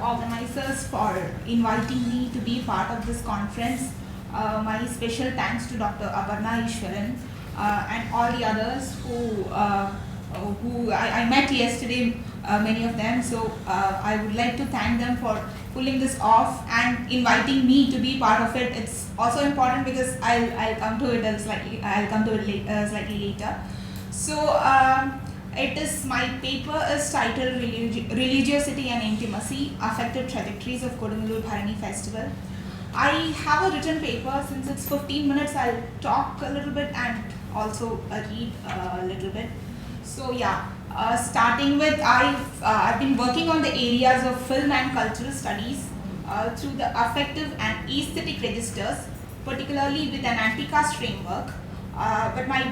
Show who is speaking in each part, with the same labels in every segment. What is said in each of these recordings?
Speaker 1: organizers for inviting me to be part of this conference. My special thanks to Dr. Aparna Ishwaran and all the others who I met yesterday, many of them. So I would like to thank them for pulling this off and inviting me to be part of it. It's also important because I'll come to it slightly later. So it is, my paper is titled Religiosity and Intimacy, Affective Trajectories of Kodungallur Bharani Festival. I have a written paper. Since it's 15 minutes, I'll talk a little bit and also read a little bit. So yeah, starting with, I've been working on the areas of film and cultural studies through the affective and aesthetic registers, particularly with an anti-caste framework. But my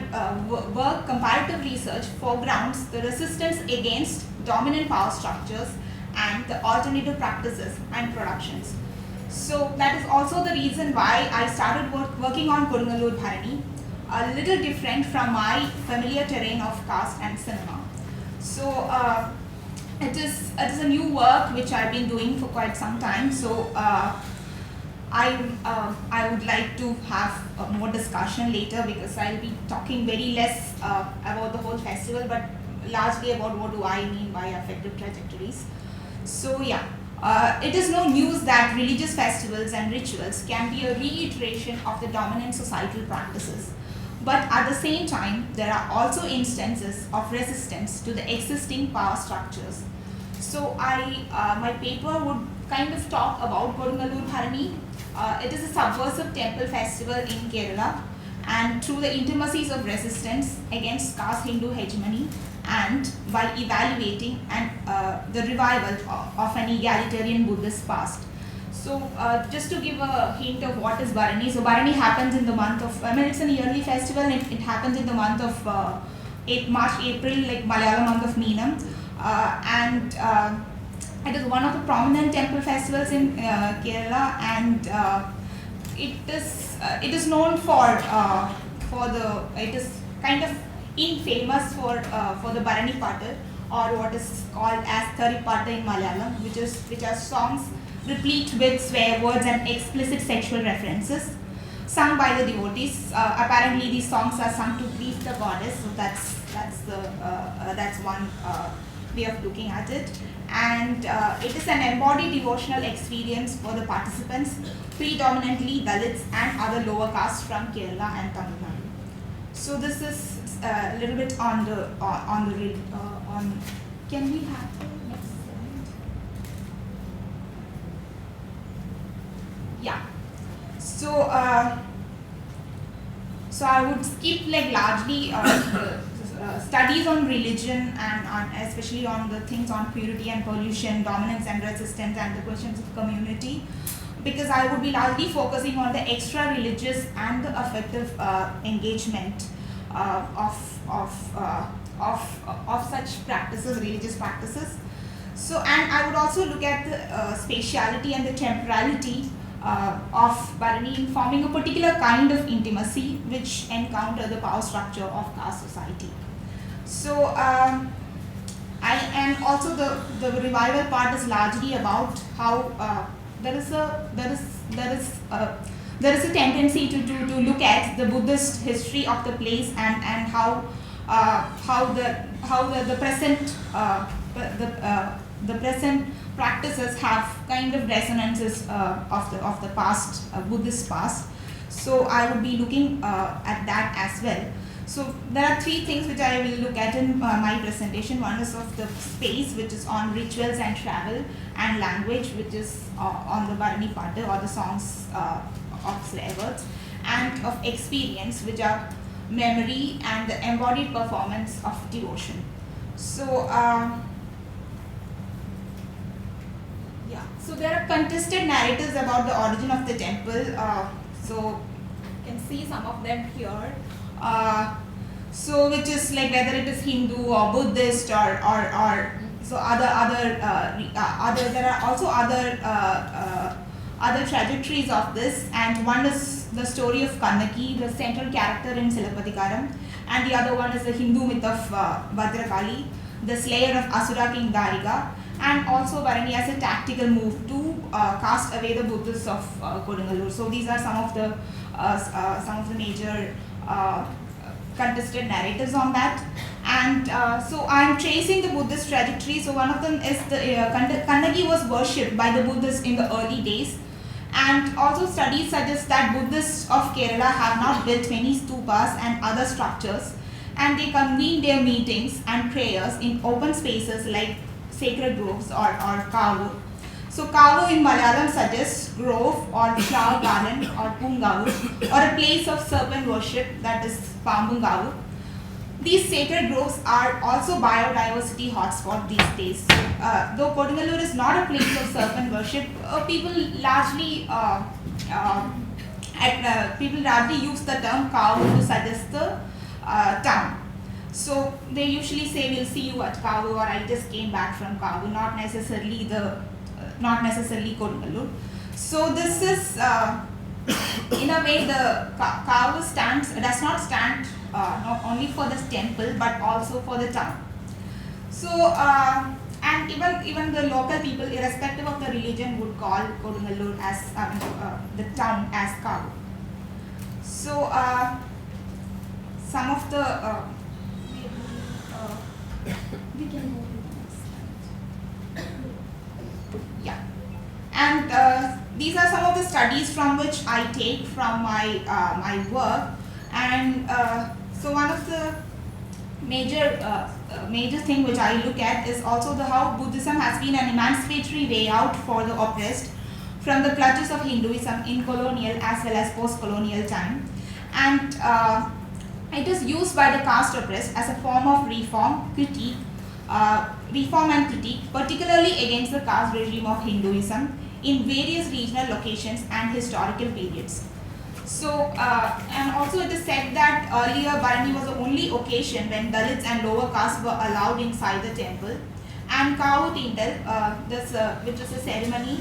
Speaker 1: work, comparative research, foregrounds the resistance against dominant power structures and the alternative practices and productions. So that is also the reason why I started working on Kodungallur Bharani, a little different from my familiar terrain of caste and cinema. So it is a new work which I've been doing for quite some time. So I would like to have more discussion later, because I'll be talking very less about the whole festival, but largely about what do I mean by affective trajectories. So yeah, it is no news that religious festivals and rituals can be a reiteration of the dominant societal practices. But at the same time, there are also instances of resistance to the existing power structures. So my paper would kind of talk about Kodungallur Bharani. It is a subversive temple festival in Kerala, and through the intimacies of resistance against caste Hindu hegemony, and by evaluating the revival of an egalitarian Buddhist past. So just to give a hint of what is Bharani. So Bharani happens in the month of, it's an yearly festival. It happens in the month of March, April, like Malayalam month of Meenam. It is one of the prominent temple festivals in Kerala, and it is known it is kind of infamous for the Bharani Patter, or what is called as Thari Patter in Malayalam, which are songs replete with swear words and explicit sexual references, sung by the devotees. Apparently, these songs are sung to please the goddess. So that's one way of looking at it. And it is an embodied devotional experience for the participants, predominantly Dalits and other lower castes from Kerala and Tamil Nadu. So this is a little bit on can we have the next slide? Yeah. So I would skip largely studies on religion, and especially on the things on purity and pollution, dominance and resistance, and the questions of community, because I would be largely focusing on the extra religious and the affective engagement of such practices, religious practices. So, and I would also look at the spatiality and the temporality of Bharani in forming a particular kind of intimacy which encounter the power structure of caste society. So, and also the revival part is largely about how there is a tendency to look at the Buddhist history of the place, and how the present practices have kind of resonances of the past, Buddhist past. So I would be looking at that as well. So there are three things which I will look at in my presentation. One is of the space, which is on rituals and travel, and language, which is on the Bharani Patter, or the songs of swear words, and of experience, which are memory and the embodied performance of devotion. So so there are contested narratives about the origin of the temple. So you can see some of them here. So which is whether it is Hindu or Buddhist or so other there are also other trajectories of this, and one is the story of Kannaki, the central character in Silappatikaram, and the other one is the Hindu myth of Bhadrakali, the slayer of Asura king Dariga, and also Bharani as a tactical move to cast away the Buddhists of Kodungallur. So these are some of the major contested narratives on that. And so I'm tracing the Buddhist trajectory. So one of them is the Kannagi was worshipped by the Buddhists in the early days. And also studies suggest that Buddhists of Kerala have not built many stupas and other structures, and they convene their meetings and prayers in open spaces like sacred groves or kavu. So kavu in Malayalam suggests grove or flower garden or pungavu, or a place of serpent worship, that is pambungavu. These sacred groves are also biodiversity hotspot these days. Though Kodungallur is not a place of serpent worship, people largely use the term Kavu to suggest the town. So they usually say, "We'll see you at Kavu," or "I just came back from Kavu," not necessarily Kodungallur. So this is in a way the Kavu does not stand not only for this temple but also for the town. So and even the local people, irrespective of the religion, would call Kodungallur as the town as Kavu. So some of the we can go to the next slide. Yeah, and these are some of the studies from which I take from my my work. And so one of the major thing which I look at is also how Buddhism has been an emancipatory way out for the oppressed from the clutches of Hinduism in colonial as well as post-colonial time, and it is used by the caste oppressed as a form of reform and critique, particularly against the caste regime of Hinduism in various regional locations and historical periods. So, and also it is said that earlier Bharani was the only occasion when Dalits and lower castes were allowed inside the temple, and Kavu Tindal, which is a ceremony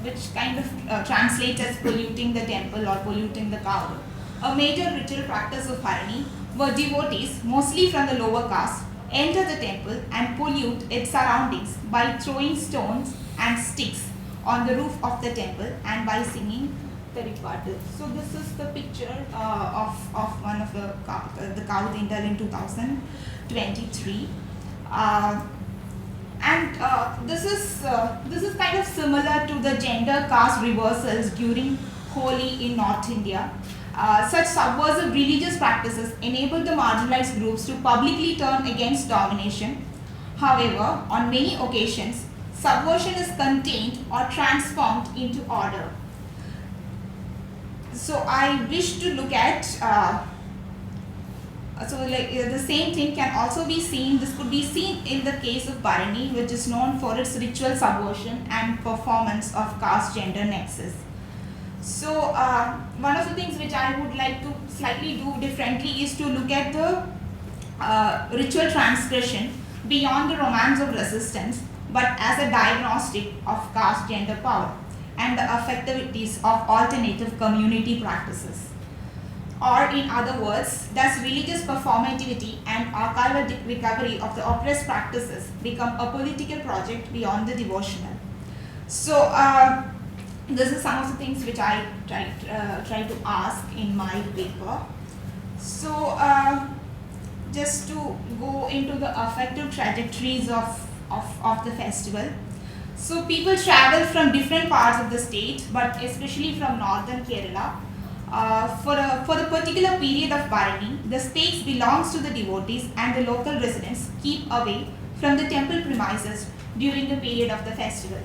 Speaker 1: which kind of translates as polluting the temple or polluting the Kavu. A major ritual practice of Bharani, where devotees, mostly from the lower caste, enter the temple and pollute its surroundings by throwing stones and sticks on the roof of the temple and by singing the requital. So this is the picture of one of the Kavu Tindal in 2023. This is kind of similar to the gender caste reversals during Holi in North India. Such subversive religious practices enable the marginalized groups to publicly turn against domination. However, on many occasions, subversion is contained or transformed into order. So I wish to look at, the same thing can also be seen, this could be seen in the case of Bharani, which is known for its ritual subversion and performance of caste gender nexus. So one of the things which I would like to slightly do differently is to look at the ritual transgression beyond the romance of resistance, but as a diagnostic of caste gender power and the effectivities of alternative community practices. Or in other words, does religious performativity and archival recovery of the oppressed practices become a political project beyond the devotional? So this is some of the things which I try to ask in my paper. So just to go into the affective trajectories of the festival. So people travel from different parts of the state, but especially from northern Kerala. For the particular period of Bharani, the space belongs to the devotees and the local residents keep away from the temple premises during the period of the festival.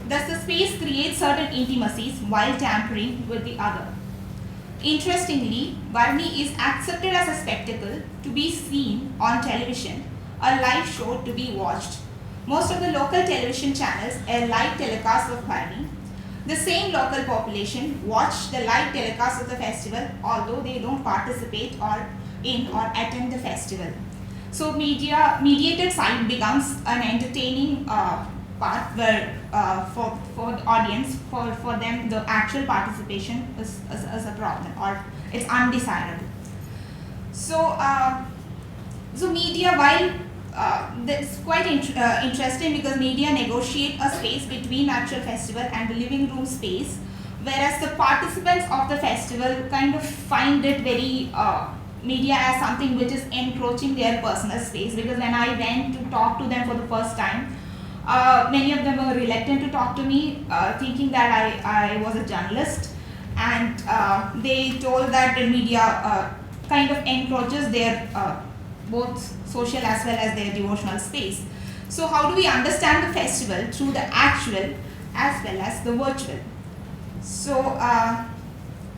Speaker 1: Thus the space creates certain intimacies while tampering with the other. Interestingly, Bharani is accepted as a spectacle to be seen on television, a live show to be watched. Most of the local television channels air live telecasts of Bharani. The same local population watch the live telecast of the festival, although they don't participate or attend the festival. So mediated side becomes an entertaining part where for the audience, for them the actual participation is a problem or it's undesirable. So media, while that's quite interesting because media negotiate a space between actual festival and the living room space, whereas the participants of the festival kind of find it very media as something which is encroaching their personal space. Because when I went to talk to them for the first time, many of them were reluctant to talk to me, thinking that I was a journalist, and they told that the media kind of encroaches their both social as well as their devotional space. So how do we understand the festival? Through the actual as well as the virtual. So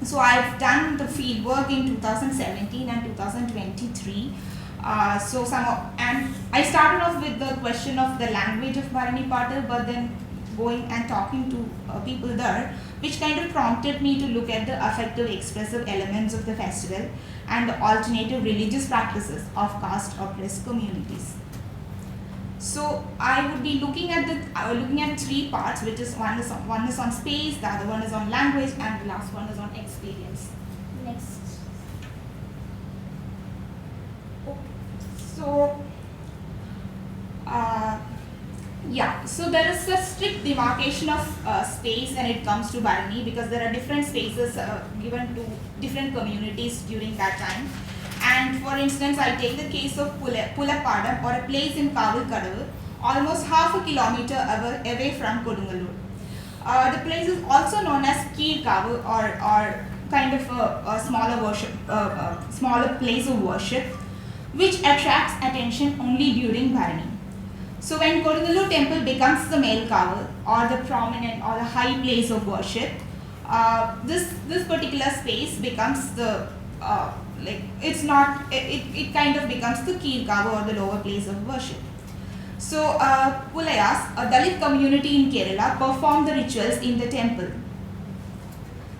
Speaker 1: so I've done the field work in 2017 and 2023. And I started off with the question of the language of Bharani Patil, but then going and talking to people there, which kind of prompted me to look at the affective expressive elements of the festival and the alternative religious practices of caste oppressed communities. So I would be looking at three parts, which is one is on space, the other one is on language, and the last one is on experience. Next. So so there is a strict demarcation of space when it comes to Bharani, because there are different spaces given to different communities during that time. And for instance, I take the case of Pulapadam, or a place in Kavalkadal, almost half a kilometer away from Kodungallur. The place is also known as Kirkavu, or kind of a smaller place of worship, which attracts attention only during Bharani. So when Kodungallur temple becomes the male kavu, or the prominent or the high place of worship, this particular space becomes the it kind of becomes the Kirkavu, or the lower place of worship. So Pulayas, a Dalit community in Kerala, perform the rituals in the temple.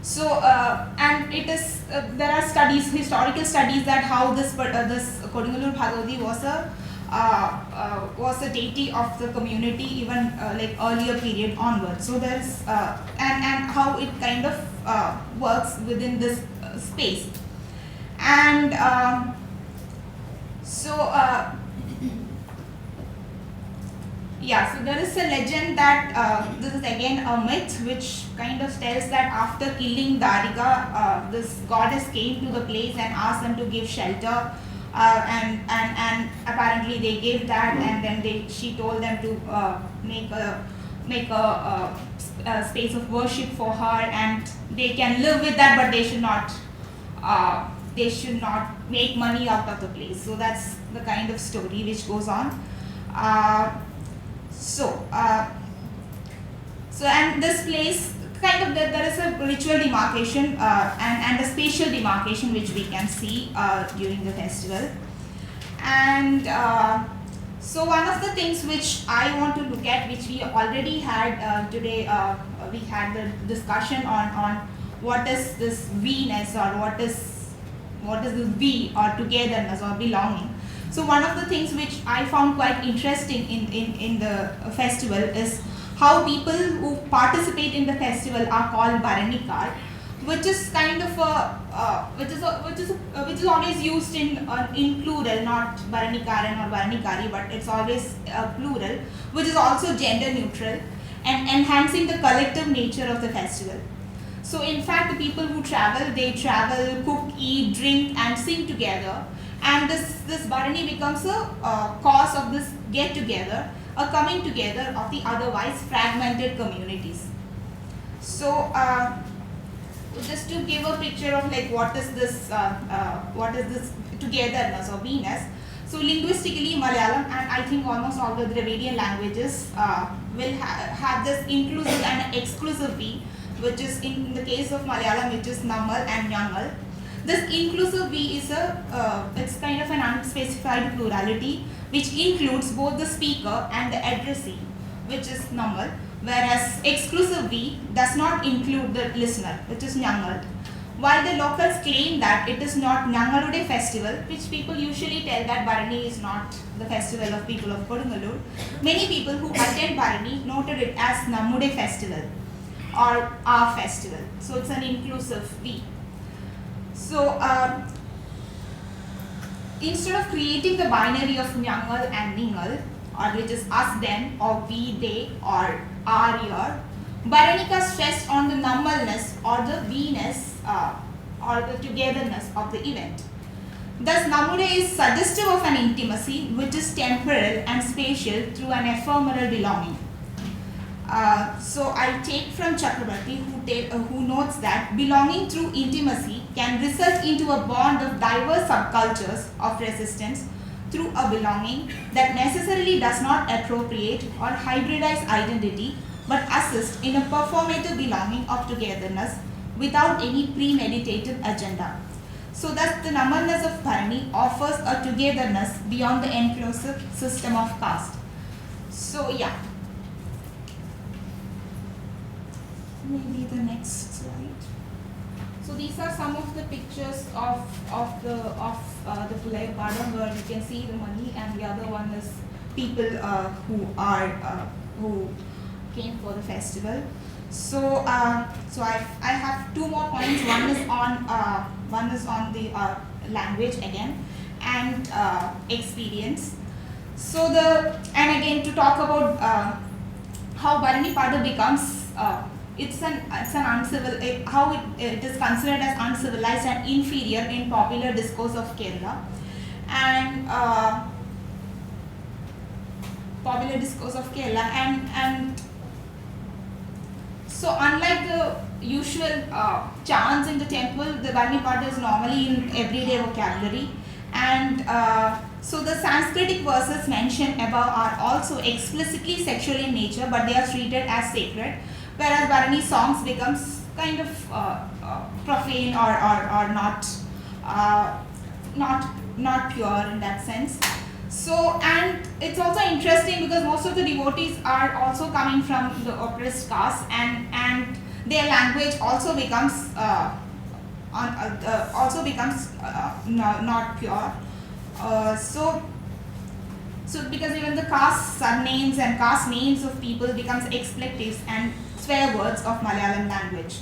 Speaker 1: So and it is there are studies, historical studies, that how this Kodungallur Bhagavati was a deity of the community, even earlier period onwards. So there's and how it kind of works within this space. And so there is a legend that this is again a myth, which kind of tells that after killing Darika, this goddess came to the place and asked them to give shelter, and apparently they gave that, and then she told them to make a space of worship for her, and they can live with that, but they should not make money out of the place. So that's the kind of story which goes on. And this place kind of there is a ritual demarcation and a spatial demarcation which we can see during the festival. And so one of the things which I want to look at, which we already had today, we had the discussion on what is this we-ness, or what is this we, or togetherness, or belonging. So one of the things which I found quite interesting in the festival is how people who participate in the festival are called Bharanikar, which is kind of which is always used in plural, not Bharanikaran or Bharanikari, but it's always plural, which is also gender neutral and enhancing the collective nature of the festival. So in fact, the people who travel, they travel, cook, eat, drink, and sing together. And this Bharani becomes a cause of this get together, a coming together of the otherwise fragmented communities. So just to give a picture of what is this togetherness or we-ness. So linguistically, Malayalam and I think almost all the Dravidian languages will have this inclusive and exclusive we, which is in the case of Malayalam, which is Nammal and Nyangal. This inclusive we is it's kind of an unspecified plurality which includes both the speaker and the addressee, which is Nammal, whereas exclusive we does not include the listener, which is Nyangal. While the locals claim that it is not Nyangalude festival, which people usually tell that Bharani is not the festival of people of Kodungallur, many people who attend Bharani noted it as Nammude festival or our festival. So it's an inclusive we. So instead of creating the binary of Nyangal and Ningal, or which is us, them, or we, they, or are, your, Bharanika stressed on the numbleness or the we-ness or the togetherness of the event. Thus, Namude is suggestive of an intimacy which is temporal and spatial through an ephemeral belonging. So I take from Chakrabarti, who notes that belonging through intimacy can result into a bond of diverse subcultures of resistance through a belonging that necessarily does not appropriate or hybridize identity but assist in a performative belonging of togetherness without any premeditated agenda. So thus the numberness of Bharani offers a togetherness beyond the enclosive system of caste. So yeah. Maybe the next slide. So these are some of the pictures of the Pulai Padam, where you can see the money, and the other one is people who came for the festival. So I have two more points. One is on the language again and experience. So and again to talk about how Bharani Pada becomes it's an uncivil, how it is considered as uncivilized and inferior in popular discourse of Kerala, and and so unlike the usual chants in the temple, the Bharani Pada is normally in everyday vocabulary, and so the Sanskritic verses mentioned above are also explicitly sexual in nature, but they are treated as sacred, whereas Bharani songs becomes kind of profane or not pure in that sense. So, and it's also interesting because most of the devotees are also coming from the oppressed caste, and their language also becomes not pure. So because even the caste surnames and caste names of people becomes expletives and swear words of Malayalam language.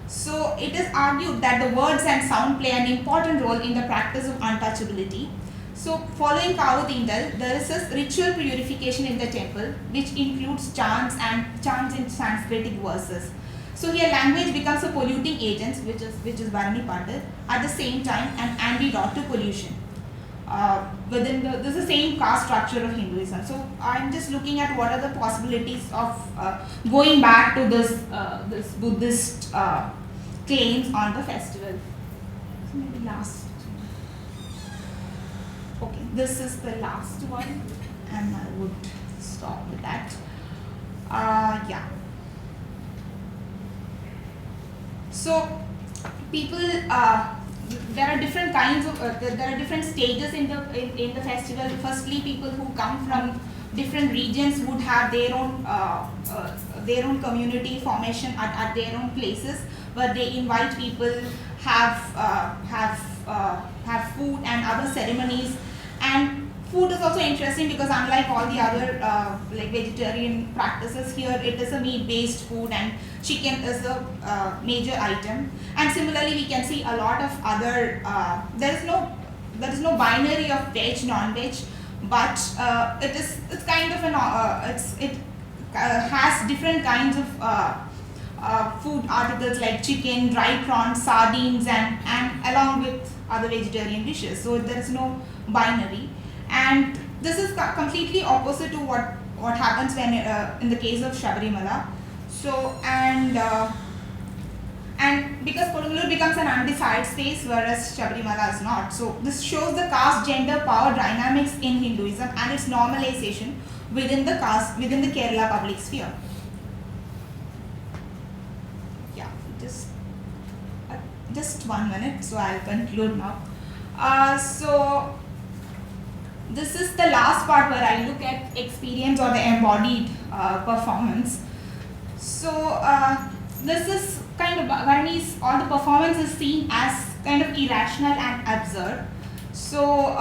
Speaker 1: So it is argued that the words and sound play an important role in the practice of untouchability. So following Kavutindal, there is a ritual purification in the temple which includes chants in Sanskritic verses. So here language becomes a polluting agent, which is Bharani Pada, at the same time an antidote to pollution. Within this is the same caste structure of Hinduism. So I'm just looking at what are the possibilities of going back to this Buddhist claims on the festival. So maybe last. Okay, this is the last one, and I would stop with that. Yeah. So people. There are different kinds of there are different stages in the festival. Firstly, people who come from different regions would have their own community formation at their own places, where they invite people, have food and other ceremonies. And food is also interesting because unlike all the other like vegetarian practices, here it is a meat-based food and chicken is a major item. And similarly, we can see a lot of other. There is no binary of veg, non-veg, but it's kind of it has different kinds of food articles like chicken, dry prawns, sardines, and along with other vegetarian dishes. So there is no binary, and this is completely opposite to what happens when in the case of Shabarimala. So and because Kodungallur becomes an undesired space, whereas Shabarimala is not. So this shows the caste gender power dynamics in Hinduism and its normalization within the Kerala public sphere. Yeah, just 1 minute, so I'll conclude now. So this is the last part where I look at experience or the embodied performance. So this is kind of Bharani's, or the performance is seen as kind of irrational and absurd. So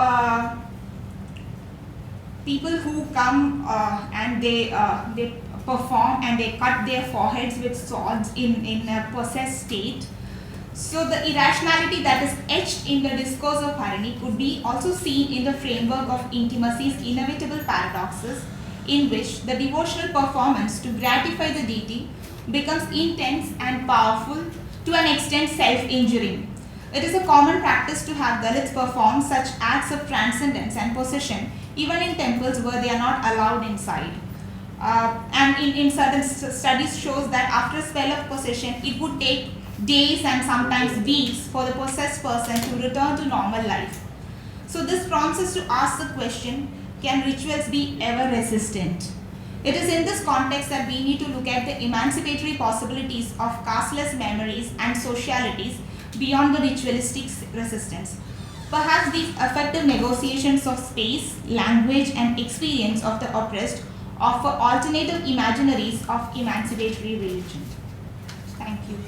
Speaker 1: people who come and they perform and they cut their foreheads with swords in a possessed state. So the irrationality that is etched in the discourse of Bharani could be also seen in the framework of intimacy's inevitable paradoxes, in which the devotional performance to gratify the deity becomes intense and powerful, to an extent self-injuring. It is a common practice to have Dalits perform such acts of transcendence and possession even in temples where they are not allowed inside. And in certain studies shows that after a spell of possession, it would take days and sometimes weeks for the possessed person to return to normal life. So this prompts us to ask the question, can rituals be ever resistant? It is in this context that we need to look at the emancipatory possibilities of casteless memories and socialities beyond the ritualistic resistance. Perhaps these affective negotiations of space, language and experience of the oppressed offer alternative imaginaries of emancipatory religion. Thank you.